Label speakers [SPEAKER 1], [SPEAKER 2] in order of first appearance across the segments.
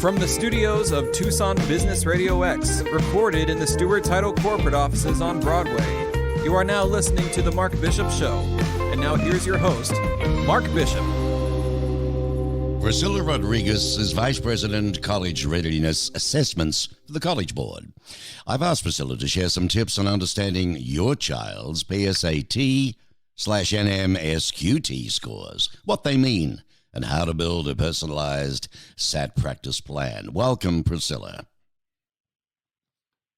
[SPEAKER 1] From the studios of Tucson Business RadioX, recorded in the Stewart Title corporate offices on Broadway, you are now listening to The Mark Bishop Show. And now here's your host, Mark Bishop.
[SPEAKER 2] Priscilla Rodriguez is Vice President, College Readiness Assessments for the College Board. I've asked Priscilla to share some tips on understanding your child's PSAT/NMSQT scores, what they mean, and how to build a personalized SAT practice plan. Welcome, Priscilla.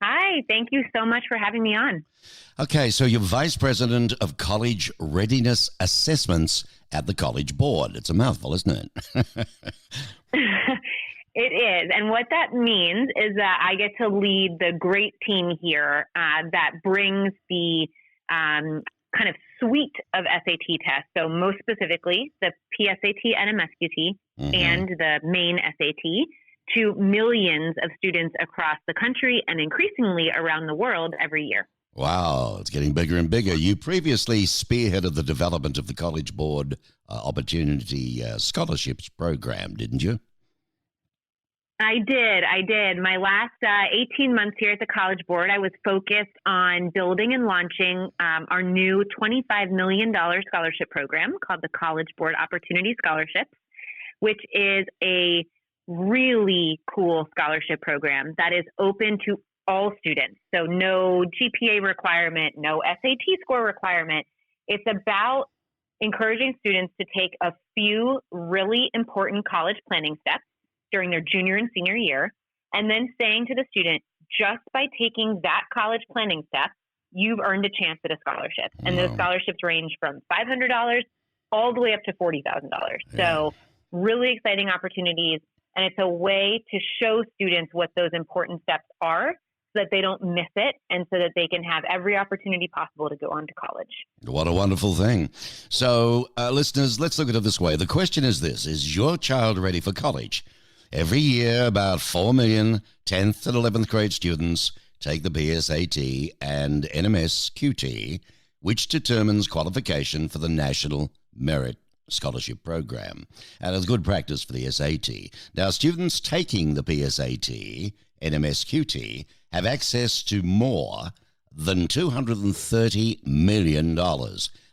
[SPEAKER 3] Hi, thank you so much for having me on.
[SPEAKER 2] Okay, so you're Vice President of College Readiness Assessments at the College Board. It's a mouthful, isn't it?
[SPEAKER 3] It is. And what that means is that I get to lead the great team here that brings the kind of suite of SAT tests. So most specifically, the PSAT, NMSQT, and the main SAT to millions of students across the country and increasingly around the world every year.
[SPEAKER 2] Wow, it's getting bigger and bigger. You previously spearheaded the development of the College Board Opportunity Scholarships Program, didn't you?
[SPEAKER 3] I did. My last 18 months here at the College Board, I was focused on building and launching our new $25 million scholarship program called the College Board Opportunity Scholarships, which is a really cool scholarship program that is open to all students. So no GPA requirement, no SAT score requirement. It's about encouraging students to take a few really important college planning steps during their junior and senior year, and then saying to the student, just by taking that college planning step, you've earned a chance at a scholarship. And those scholarships range from $500 all the way up to $40,000. So really exciting opportunities. And it's a way to show students what those important steps are so that they don't miss it and so that they can have every opportunity possible to go on to college.
[SPEAKER 2] What a wonderful thing. So, listeners, let's look at it this way. The question is this: is your child ready for college? Every year, about 4 million 10th and 11th grade students take the PSAT and NMSQT, which determines qualification for the National Merit Scholarship Program. And it's good practice for the SAT. Now, students taking the PSAT, NMSQT, have access to more than $230 million.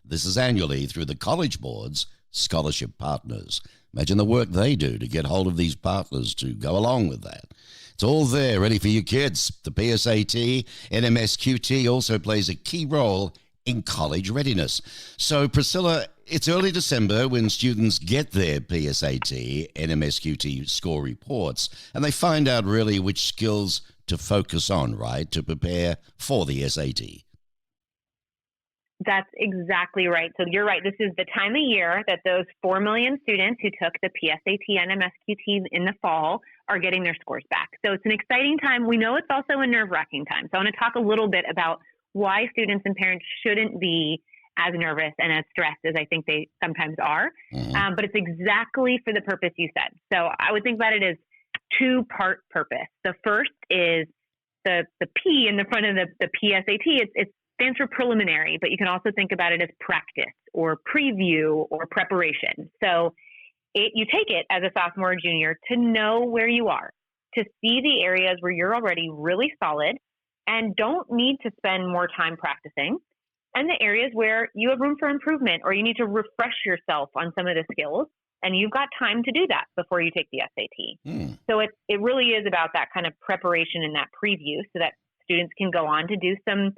[SPEAKER 2] This is annually through the College Board's scholarship partners. Imagine the work they do to get hold of these partners to go along with that. It's all there, ready for your kids. The PSAT, NMSQT also plays a key role in college readiness. So, Priscilla, it's early December when students get their PSAT, NMSQT score reports, and they find out really which skills to focus on, right, to prepare for the SAT.
[SPEAKER 3] That's exactly right. So you're right. This is the time of year that those 4 million students who took the PSAT and NMSQT in the fall are getting their scores back. So it's an exciting time. We know it's also a nerve-wracking time. So I want to talk a little bit about why students and parents shouldn't be as nervous and as stressed as I think they sometimes are. But it's exactly for the purpose you said. So I would think about it as two-part purpose. The first is the P in the front of the PSAT. It stands for preliminary, but you can also think about it as practice or preview or preparation. So you take it as a sophomore or junior to know where you are, to see the areas where you're already really solid and don't need to spend more time practicing, and the areas where you have room for improvement or you need to refresh yourself on some of the skills, and you've got time to do that before you take the SAT. So it really is about that kind of preparation and that preview so that students can go on to do some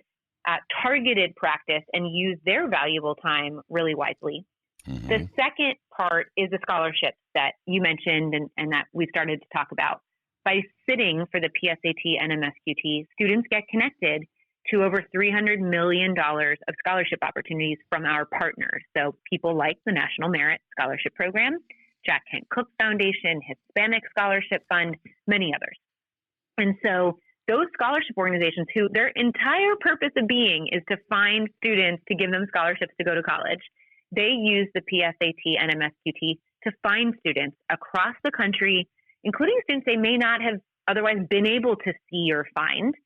[SPEAKER 3] targeted practice and use their valuable time really wisely. The second part is the scholarships that you mentioned and that we started to talk about. By sitting for the PSAT and NMSQT, students get connected to over $300 million of scholarship opportunities from our partners. So people like the National Merit Scholarship Program, Jack Kent Cooke Foundation, Hispanic Scholarship Fund, many others. And so those scholarship organizations who their entire purpose of being is to find students to give them scholarships to go to college, they use the PSAT and NMSQT to find students across the country, including students they may not have otherwise been able to see or find,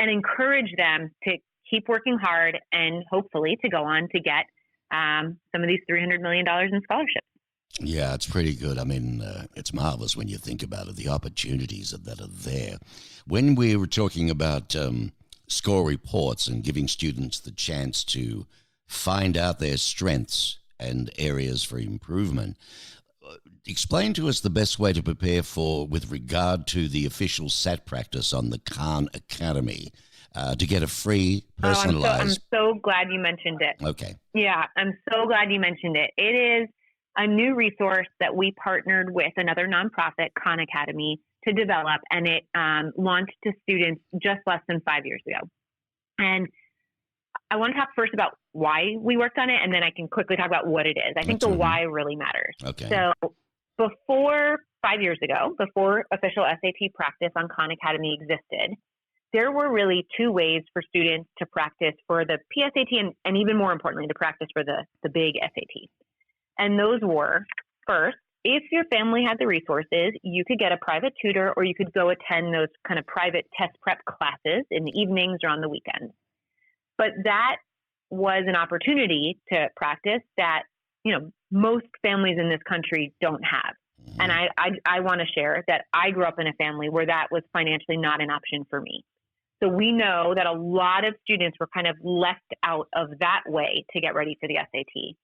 [SPEAKER 3] and encourage them to keep working hard and hopefully to go on to get some of these $300 million in scholarships.
[SPEAKER 2] Yeah, it's pretty good. I mean, it's marvelous when you think about it, the opportunities that are there. When we were talking about score reports and giving students the chance to find out their strengths and areas for improvement, explain to us the best way to prepare for with regard to the official SAT practice on the Khan Academy to get a free personalized.
[SPEAKER 3] I'm so glad you mentioned it.
[SPEAKER 2] Okay.
[SPEAKER 3] Yeah, I'm so glad you mentioned it. It is a new resource that we partnered with another nonprofit, Khan Academy, to develop, and it launched to students just less than 5 years ago. And I want to talk first about why we worked on it, and then I can quickly talk about what it is. I think the why really matters.
[SPEAKER 2] Okay.
[SPEAKER 3] So before 5 years ago, before official SAT practice on Khan Academy existed, there were really two ways for students to practice for the PSAT and even more importantly, to practice for the big SAT. And those were, first, if your family had the resources, you could get a private tutor or you could go attend those kind of private test prep classes in the evenings or on the weekends. But that was an opportunity to practice that, most families in this country don't have. And I want to share that I grew up in a family where that was financially not an option for me. So we know that a lot of students were kind of left out of that way to get ready for the SAT.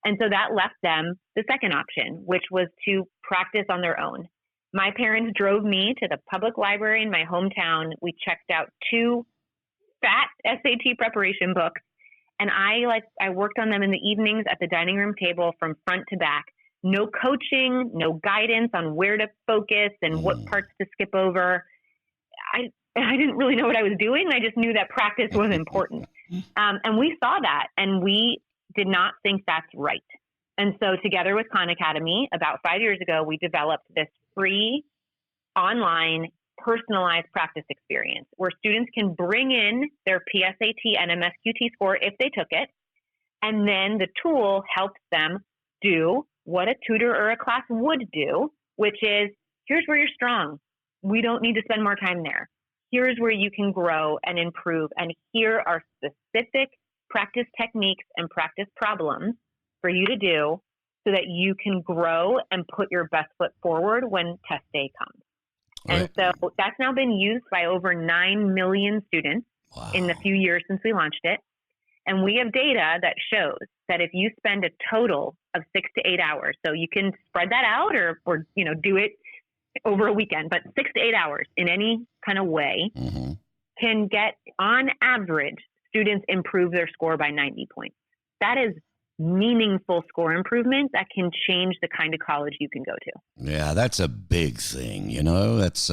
[SPEAKER 3] And so that left them the second option, which was to practice on their own. My parents drove me to the public library in my hometown. We checked out 2 fat SAT preparation books, and I worked on them in the evenings at the dining room table from front to back. No coaching, no guidance on where to focus and what parts to skip over. I didn't really know what I was doing. I just knew that practice was important. And we saw that, and we did not think that's right. And so together with Khan Academy, about 5 years ago, we developed this free online personalized practice experience where students can bring in their PSAT and NMSQT score if they took it. And then the tool helps them do what a tutor or a class would do, which is, here's where you're strong. We don't need to spend more time there. Here's where you can grow and improve. And here are specific practice techniques and practice problems for you to do so that you can grow and put your best foot forward when test day comes. Right. And so that's now been used by over 9 million students in the few years since we launched it. And we have data that shows that if you spend a total of 6 to 8 hours, so you can spread that out or do it over a weekend, but 6 to 8 hours in any kind of way can get, on average, students improve their score by 90 points. That is meaningful score improvement that can change the kind of college you can go to.
[SPEAKER 2] Yeah, that's a big thing, That's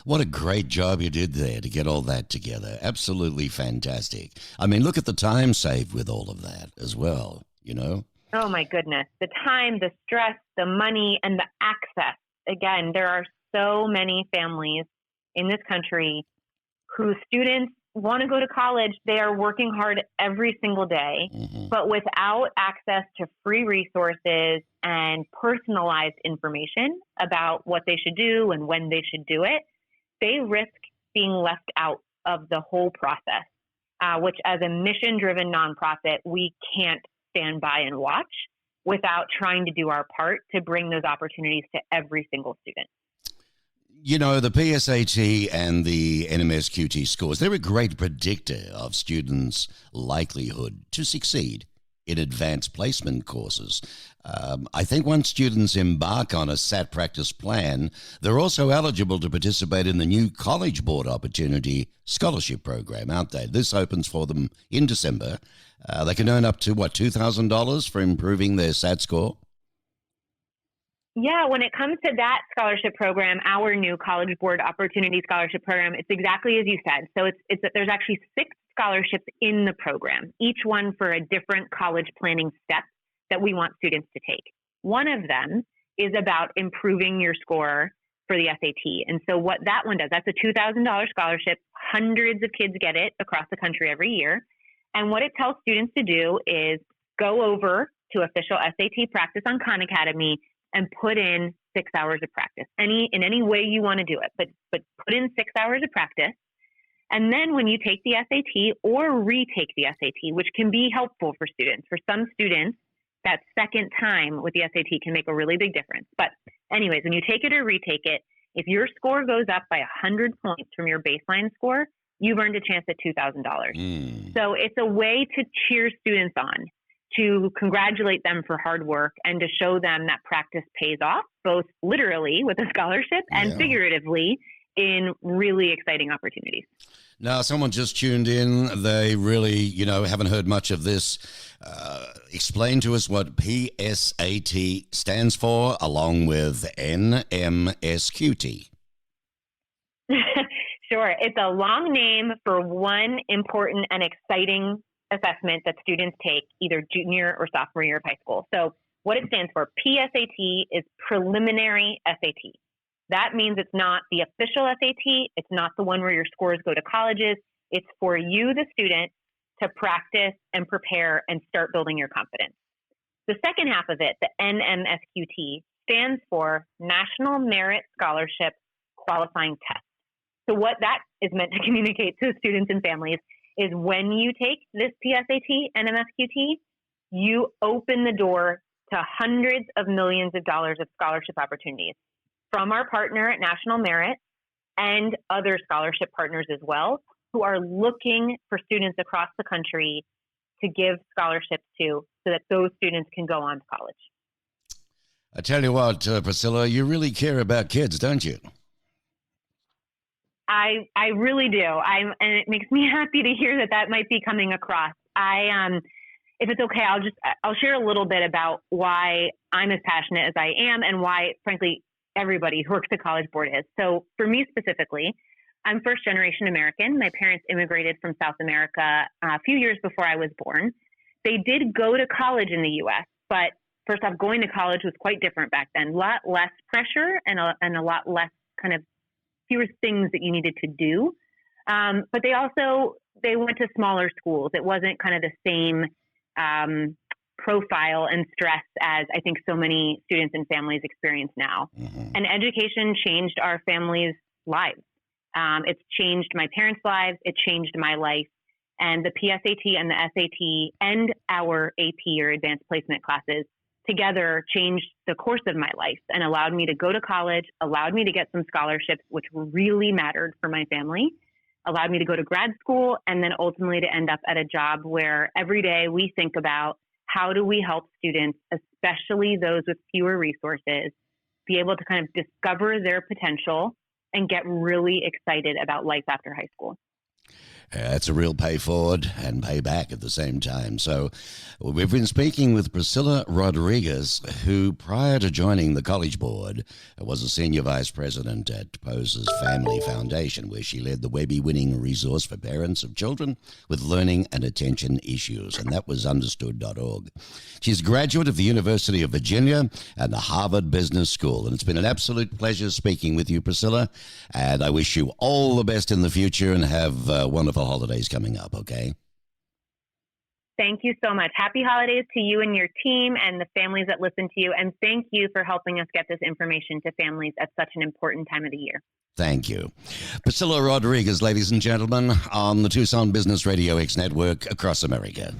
[SPEAKER 2] what a great job you did there to get all that together. Absolutely fantastic. I mean, look at the time saved with all of that as well,
[SPEAKER 3] Oh, my goodness. The time, the stress, the money, and the access. Again, there are so many families in this country whose students want to go to college. They are working hard every single day, but without access to free resources and personalized information about what they should do and when they should do it, they risk being left out of the whole process, which as a mission-driven nonprofit, we can't stand by and watch without trying to do our part to bring those opportunities to every single student.
[SPEAKER 2] The PSAT and the NMSQT scores, they're a great predictor of students' likelihood to succeed in advanced placement courses. I think once students embark on a SAT practice plan, they're also eligible to participate in the new College Board Opportunity Scholarship Program, aren't they? This opens for them in December. They can earn up to, $2,000 for improving their SAT score?
[SPEAKER 3] Yeah, when it comes to that scholarship program, our new College Board Opportunity Scholarship Program, it's exactly as you said. So there's actually 6 scholarships in the program, each one for a different college planning step that we want students to take. One of them is about improving your score for the SAT. And so what that one does, that's a $2,000 scholarship. Hundreds of kids get it across the country every year. And what it tells students to do is go over to official SAT practice on Khan Academy and put in 6 hours of practice, in any way you want to do it, but put in 6 hours of practice. And then when you take the SAT or retake the SAT, which can be helpful for students, for some students, that second time with the SAT can make a really big difference. But anyways, when you take it or retake it, if your score goes up by 100 points from your baseline score, you've earned a chance at $2,000. So it's a way to cheer students on, to congratulate them for hard work, and to show them that practice pays off, both literally with a scholarship and figuratively in really exciting opportunities.
[SPEAKER 2] Now, someone just tuned in. They really, haven't heard much of this. Explain to us what PSAT stands for, along with NMSQT.
[SPEAKER 3] Sure. It's a long name for one important and exciting assessment that students take either junior or sophomore year of high school. So what it stands for, PSAT, is preliminary SAT. That means it's not the official SAT. It's not the one where your scores go to colleges. It's for you, the student, to practice and prepare and start building your confidence. The second half of it, the NMSQT, stands for National Merit Scholarship Qualifying Test. So what that is meant to communicate to students and families is when you take this PSAT, NMSQT, you open the door to hundreds of millions of dollars of scholarship opportunities from our partner at National Merit and other scholarship partners as well, who are looking for students across the country to give scholarships to so that those students can go on to college.
[SPEAKER 2] I tell you what, Priscilla, you really care about kids, don't you?
[SPEAKER 3] I really do. And it makes me happy to hear that might be coming across. If it's okay, I'll share a little bit about why I'm as passionate as I am and why, frankly, everybody who works at College Board is. So for me specifically, I'm first generation American. My parents immigrated from South America a few years before I was born. They did go to college in the U.S., but first off, going to college was quite different back then. A lot less pressure and a lot less kind of fewer things that you needed to do. But they went to smaller schools. It wasn't kind of the same profile and stress as I think so many students and families experience now. Mm-hmm. And education changed our families' lives. It's changed my parents' lives. It changed my life. And the PSAT and the SAT and our AP or advanced placement classes together changed the course of my life and allowed me to go to college, allowed me to get some scholarships, which really mattered for my family, allowed me to go to grad school, and then ultimately to end up at a job where every day we think about how do we help students, especially those with fewer resources, be able to kind of discover their potential and get really excited about life after high school.
[SPEAKER 2] It's a real pay forward and pay back at the same time. So we've been speaking with Priscilla Rodriguez, who prior to joining the College Board was a senior vice president at Pose's Family Foundation, where she led the Webby-winning resource for parents of children with learning and attention issues, and that was understood.org. She's a graduate of the University of Virginia and the Harvard Business School, and it's been an absolute pleasure speaking with you, Priscilla, and I wish you all the best in the future and have wonderful holidays coming up, okay?
[SPEAKER 3] Thank you so much. Happy holidays to you and your team and the families that listen to you. And thank you for helping us get this information to families at such an important time of the year.
[SPEAKER 2] Thank you. Priscilla Rodriguez, ladies and gentlemen, on the Tucson Business RadioX network across America.